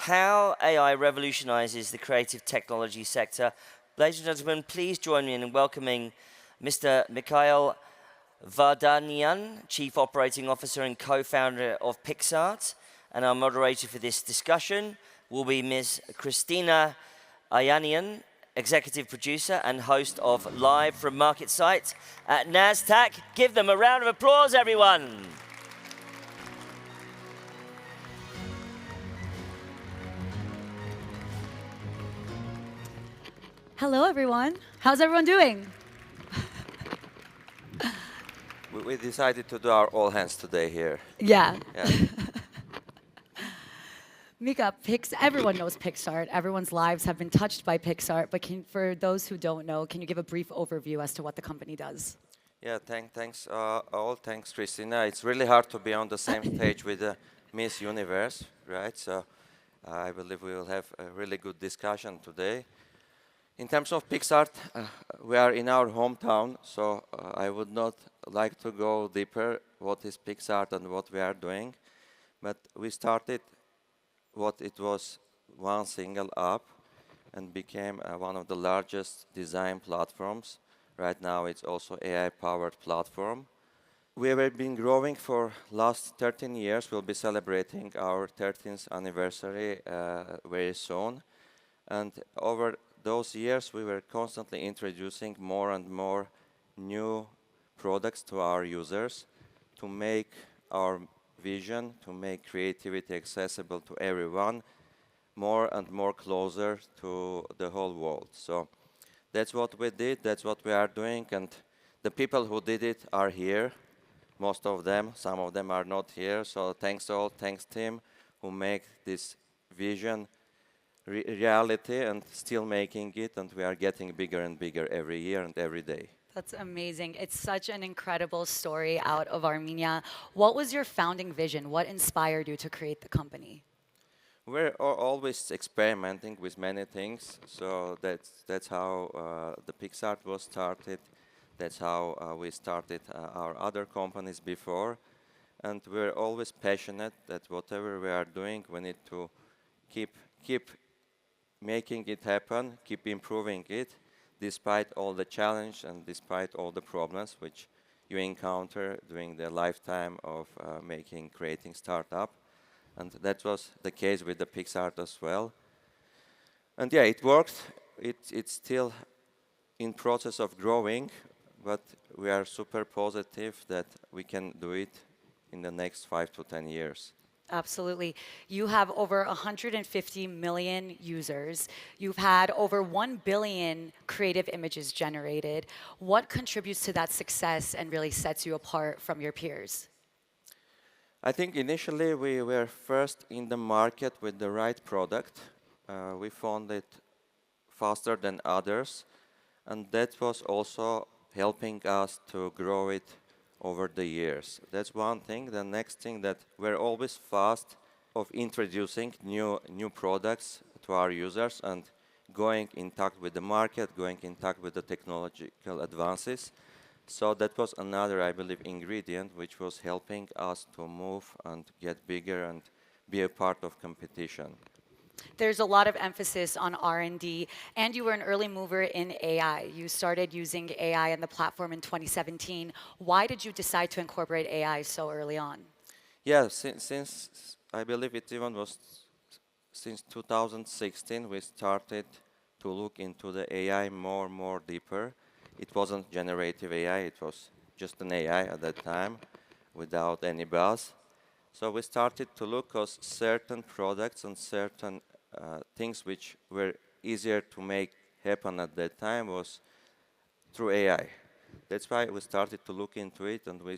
how AI revolutionizes the creative technology sector. Ladies and gentlemen, please join me in welcoming Mr. Mikhail Vardanyan, Chief Operating Officer and co-founder of PixArt. And our moderator for this discussion will be Ms. Christina Ayanian, Executive Producer and host of Live from Market Site at NASDAQ. Give them a round of applause, everyone. Hello, everyone. How's everyone doing? We decided to do our all hands today here. Yeah. Yeah. Mika, everyone knows PixArt. Everyone's lives have been touched by PixArt. But for those who don't know, can you give a brief overview as to what the company does? Yeah, thanks all. Thanks, Christina. It's really hard to be on the same stage with Miss Universe, right? So I believe we will have a really good discussion today. In terms of PixArt, we are in our hometown, so I would not like to go deeper what is PixArt and what we are doing. But we started what it was one single app and became one of the largest design platforms. Right now it's also AI-powered platform. We have been growing for last 13 years. We'll be celebrating our 13th anniversary very soon. And over those years, we were constantly introducing more and more new products to our users to make our vision, to make creativity accessible to everyone, more and more closer to the whole world. So that's what we did, that's what we are doing, and the people who did it are here, most of them. Some of them are not here, so thanks all, thanks team, who make this vision reality and still making it, and we are getting bigger and bigger every year and every day. That's amazing. It's such an incredible story out of Armenia. What was your founding vision? What inspired you to create the company? We're always experimenting with many things, so that's how the PixArt was started. That's how we started our other companies before, and we're always passionate that whatever we are doing, we need to keep making it happen, keep improving it, despite all the challenge and despite all the problems which you encounter during the lifetime of creating startup. And that was the case with the PixArt as well. And yeah, it worked. It's still in process of growing, but we are super positive that we can do it in the next 5 to 10 years. Absolutely. You have over 150 million users. You've had over 1 billion creative images generated. What contributes to that success and really sets you apart from your peers? I think initially we were first in the market with the right product. We found it faster than others, and that was also helping us to grow it over the years. That's one thing. The next thing, that we're always fast of introducing new products to our users and going in touch with the market, going in touch with the technological advances. So that was another, I believe, ingredient which was helping us to move and get bigger and be a part of competition. There's a lot of emphasis on R&D, and you were an early mover in AI. You started using AI in the platform in 2017. Why did you decide to incorporate AI so early on? Yeah, since I believe it even was since 2016, we started to look into the AI more deeper. It wasn't generative AI, it was just an AI at that time without any buzz. So we started to look at certain products and certain things which were easier to make happen at that time was through AI. That's why we started to look into it, and we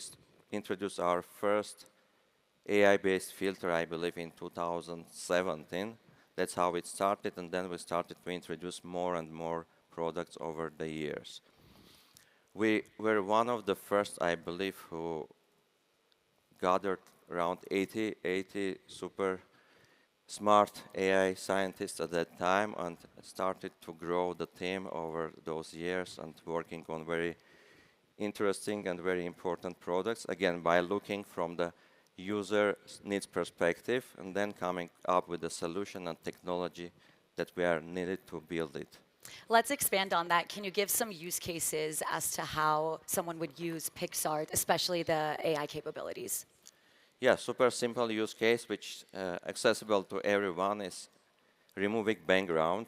introduced our first AI-based filter, I believe, in 2017. That's how it started, and then we started to introduce more and more products over the years. We were one of the first, I believe, who gathered around 80 super smart AI scientists at that time and started to grow the team over those years and working on very interesting and very important products, again, by looking from the user needs perspective, and then coming up with a solution and technology that we are needed to build it. Let's expand on that. Can you give some use cases as to how someone would use PixArt, especially the AI capabilities? Yeah, super simple use case which accessible to everyone is removing background.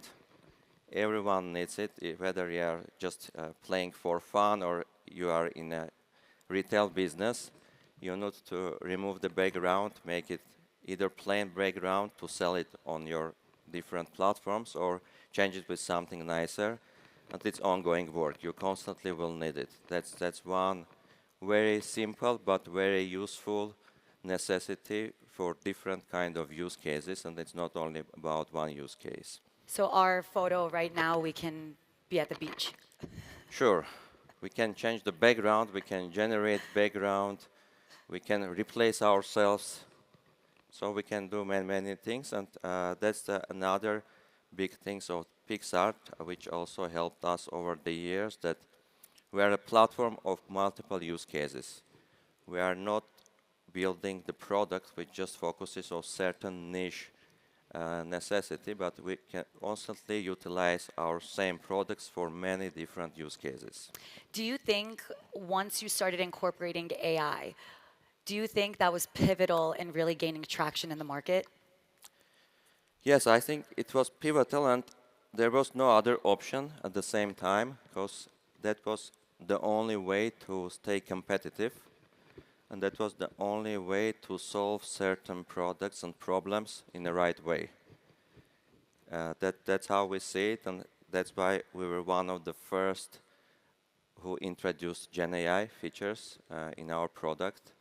Everyone needs it, whether you are just playing for fun or you are in a retail business. You need to remove the background, make it either plain background to sell it on your different platforms or change it with something nicer. And it's ongoing work. You constantly will need it. That's one very simple but very useful necessity for different kind of use cases, and it's not only about one use case. So our photo right now, we can be at the beach. Sure, we can change the background, we can generate background, we can replace ourselves, so we can do many things, and that's another big thing of PixArt, which also helped us over the years, that we are a platform of multiple use cases. We are not building the product which just focuses on certain niche necessity, but we can constantly utilize our same products for many different use cases. Do you think once you started incorporating AI, do you think that was pivotal in really gaining traction in the market? Yes, I think it was pivotal, and there was no other option at the same time, because that was the only way to stay competitive, and that was the only way to solve certain products and problems in the right way. That's how we see it, and that's why we were one of the first who introduced Gen AI features in our product.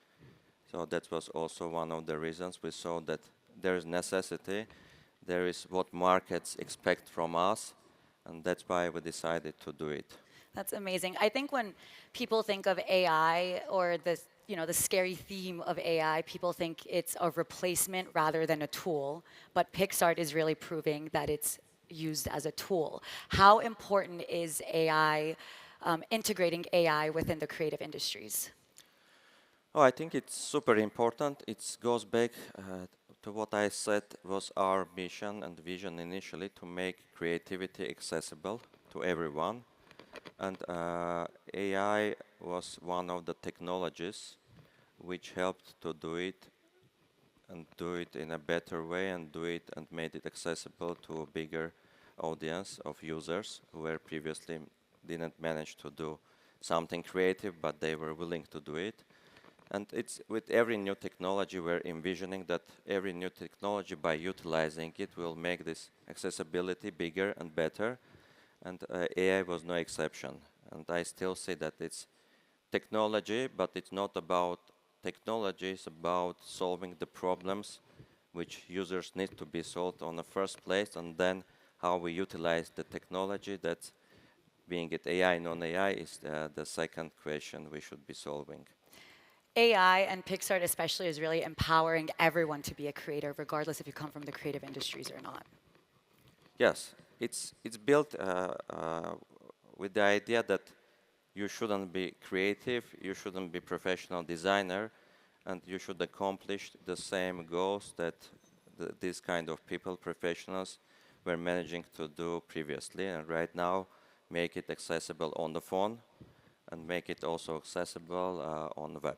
So that was also one of the reasons we saw that there is necessity, there is what markets expect from us, and that's why we decided to do it. That's amazing. I think when people think of AI or the scary theme of AI, people think it's a replacement rather than a tool. But PixArt is really proving that it's used as a tool. How important is AI, integrating AI within the creative industries? Oh, I think it's super important. It goes back to what I said was our mission and vision initially, to make creativity accessible to everyone. And AI was one of the technologies which helped to do it, and do it in a better way, and do it and made it accessible to a bigger audience of users who were previously didn't manage to do something creative, but they were willing to do it. And it's with every new technology, we're envisioning that every new technology, by utilizing it, will make this accessibility bigger and better. And AI was no exception. And I still say that it's technology, but it's not about technology, it's about solving the problems which users need to be solved on the first place, and then how we utilize the technology, that being it AI, non-AI, is the second question we should be solving. AI and PixArt especially is really empowering everyone to be a creator, regardless if you come from the creative industries or not. Yes, it's built with the idea that you shouldn't be creative, you shouldn't be professional designer, and you should accomplish the same goals that these kind of people, professionals, were managing to do previously. And right now, make it accessible on the phone and make it also accessible on the web.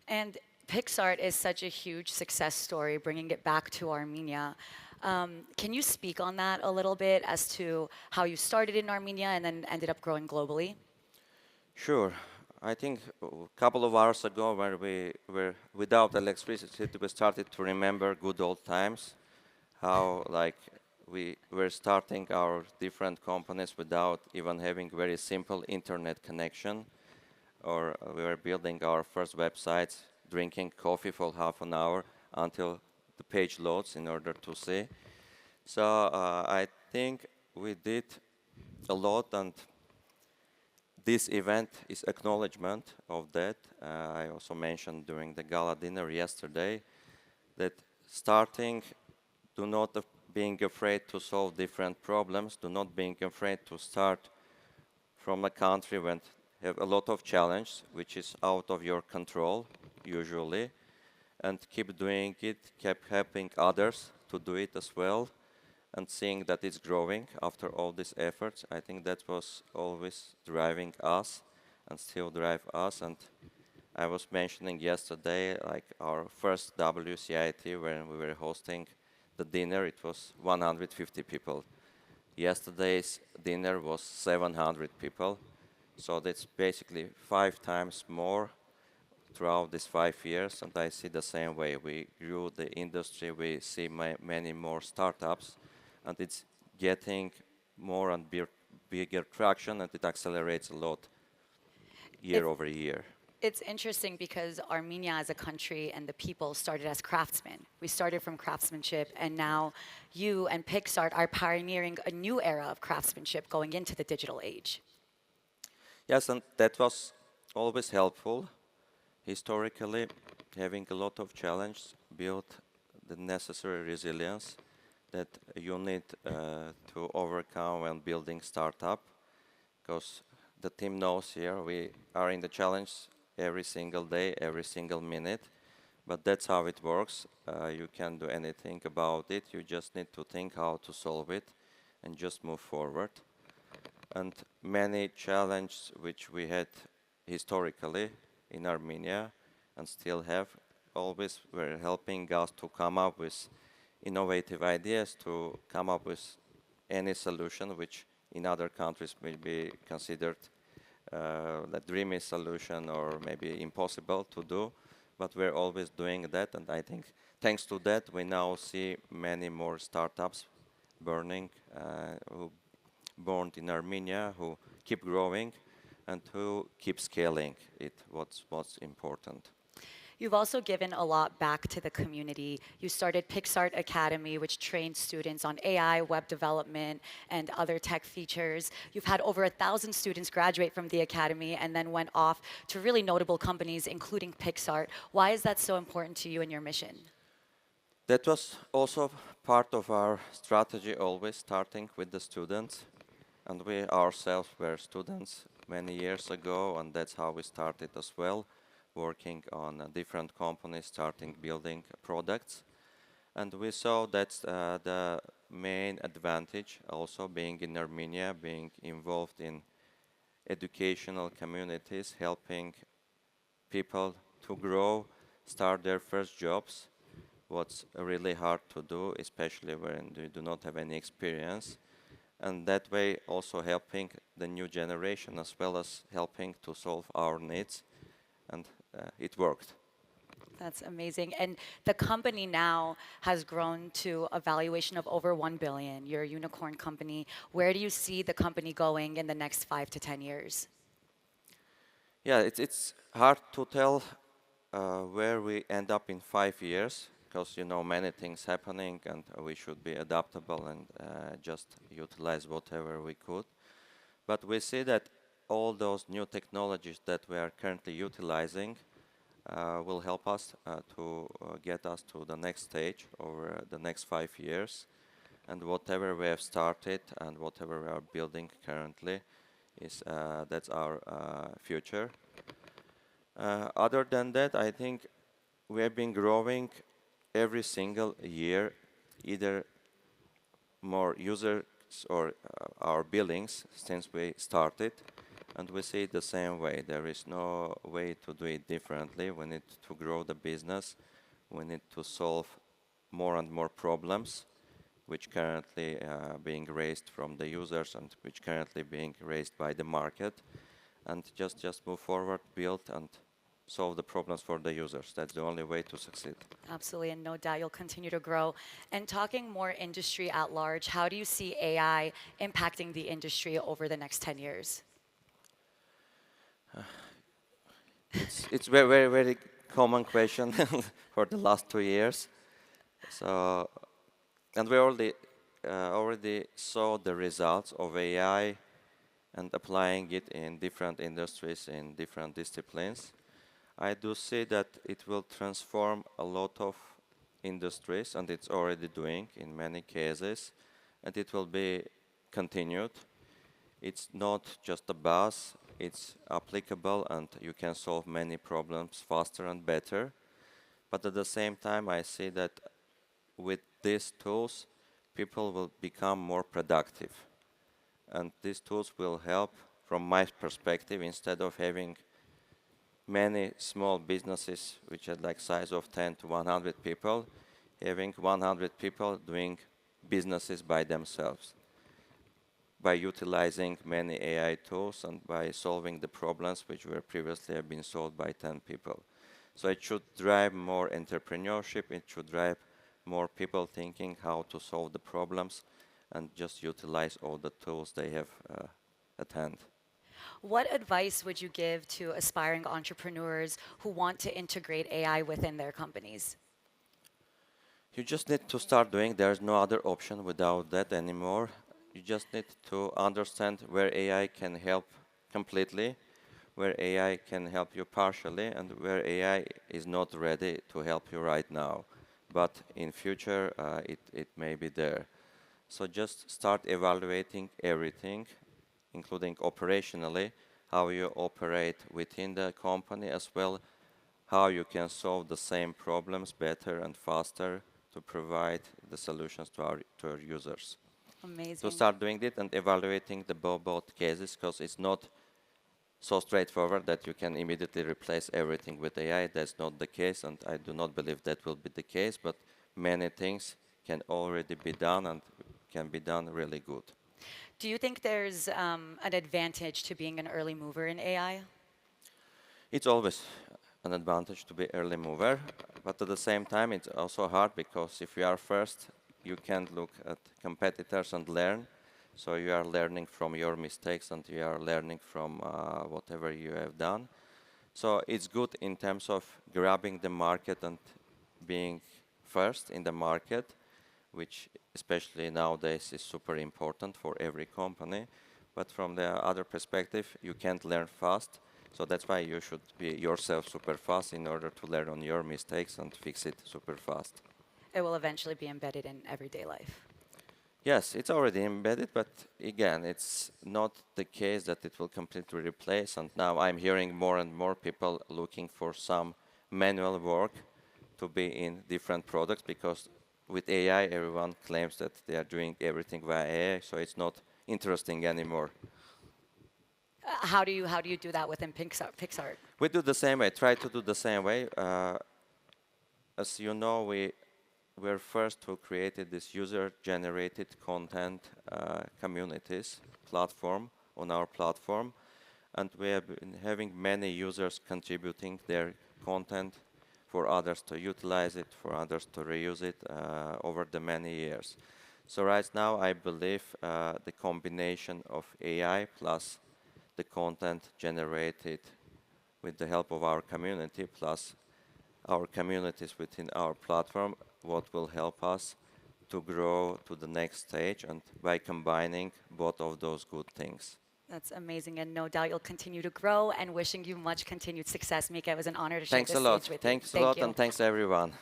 And PixArt is such a huge success story, bringing it back to Armenia. Can you speak on that a little bit as to how you started in Armenia and then ended up growing globally? Sure. I think a couple of hours ago, when we were without electricity, we started to remember good old times, how like we were starting our different companies without even having very simple internet connection, or we were building our first websites, drinking coffee for half an hour until the page loads in order to see. So I think we did a lot, and this event is acknowledgement of that. I also mentioned during the gala dinner yesterday that starting, do not being afraid to solve different problems, do not being afraid to start from a country when have a lot of challenge, which is out of your control usually, and keep doing it, keep helping others to do it as well, and seeing that it's growing after all these efforts. I think that was always driving us and still drive us. And I was mentioning yesterday, like our first WCIT, when we were hosting the dinner, it was 150 people. Yesterday's dinner was 700 people. So that's basically 5 times more throughout these 5 years. And I see the same way. We grew the industry, we see many more startups, and it's getting more and bigger traction, and it accelerates a lot year over year. It's interesting because Armenia as a country and the people started as craftsmen. We started from craftsmanship, and now you and Pixart are pioneering a new era of craftsmanship going into the digital age. Yes, and that was always helpful. Historically, having a lot of challenges built the necessary resilience that you need to overcome when building startup, because the team knows here we are in the challenge every single day, every single minute, but that's how it works. You can't do anything about it. You just need to think how to solve it and just move forward. And many challenges which we had historically in Armenia and still have always were helping us to come up with innovative ideas, to come up with any solution which in other countries may be considered the dreamy solution or maybe impossible to do, but we're always doing that. And I think thanks to that, we now see many more startups who born in Armenia, who keep growing and who keep scaling it, what's important. You've also given a lot back to the community. You started Pixart Academy, which trains students on AI, web development, and other tech features. You've had over 1,000 students graduate from the academy and then went off to really notable companies, including Pixart. Why is that so important to you and your mission? That was also part of our strategy, always starting with the students. And we ourselves were students many years ago, and that's how we started as well, working on different companies, starting building products. And we saw that's the main advantage, also being in Armenia, being involved in educational communities, helping people to grow, start their first jobs. What's really hard to do, especially when you do not have any experience. And that way also helping the new generation as well as helping to solve our needs. And it worked. That's amazing. And the company now has grown to a valuation of over 1 billion. You're a unicorn company. Where do you see the company going in the next 5 to 10 years? Yeah, it's hard to tell where we end up in 5 years, because many things happening, and we should be adaptable and just utilize whatever we could. But we see that all those new technologies that we are currently utilizing will help us to get us to the next stage over the next 5 years. And whatever we have started and whatever we are building currently that's our future. Other than that, I think we have been growing every single year, either more users or our billings since we started. And we see it the same way. There is no way to do it differently. We need to grow the business. We need to solve more and more problems, which currently being raised from the users and which currently being raised by the market. And just move forward, build, and solve the problems for the users. That's the only way to succeed. Absolutely, and no doubt you'll continue to grow. And talking more industry at large, how do you see AI impacting the industry over the next 10 years? It's very, very, very common question for the last 2 years. So, and we already saw the results of AI and applying it in different industries, in different disciplines. I do see that it will transform a lot of industries, and it's already doing in many cases, and it will be continued. It's not just a buzz, it's applicable, and you can solve many problems faster and better. But at the same time, I see that with these tools, people will become more productive. And these tools will help, from my perspective, instead of having many small businesses which had like size of 10 to 100 people, having 100 people doing businesses by themselves by utilizing many AI tools and by solving the problems which were previously have been solved by 10 people. So it should drive more entrepreneurship, it should drive more people thinking how to solve the problems and just utilize all the tools they have at hand. What advice would you give to aspiring entrepreneurs who want to integrate AI within their companies? You just need to start doing, there's no other option without that anymore. You just need to understand where AI can help completely, where AI can help you partially, and where AI is not ready to help you right now. But in future, it may be there. So just start evaluating everything, including operationally, how you operate within the company, as well how you can solve the same problems better and faster to provide the solutions to our users. Amazing. To start doing it and evaluating the both cases, because it's not so straightforward that you can immediately replace everything with AI. That's not the case, and I do not believe that will be the case, but many things can already be done and can be done really good. Do you think there's an advantage to being an early mover in AI? It's always an advantage to be early mover, but at the same time, it's also hard because if you are first, you can't look at competitors and learn. So you are learning from your mistakes and you are learning from whatever you have done. So it's good in terms of grabbing the market and being first in the market, which especially nowadays is super important for every company. But from the other perspective, you can't learn fast. So that's why you should be yourself super fast in order to learn on your mistakes and fix it super fast. It will eventually be embedded in everyday life. Yes, it's already embedded, but again, it's not the case that it will completely replace. And now I'm hearing more and more people looking for some manual work to be in different products because with AI, everyone claims that they are doing everything via AI, so it's not interesting anymore. How do you do that within Pixar? We do the same way, try to do the same way. As you know, we're first who created this user-generated content communities platform on our platform. And we have been having many users contributing their content for others to utilize it, for others to reuse it over the many years. So right now, I believe the combination of AI plus the content generated with the help of our community plus our communities within our platform, what will help us to grow to the next stage and by combining both of those good things. That's amazing, and no doubt you'll continue to grow, and wishing you much continued success, Mika. It was an honor to share Thanks this a lot. stage with you. Thanks a lot, you. and thanks everyone.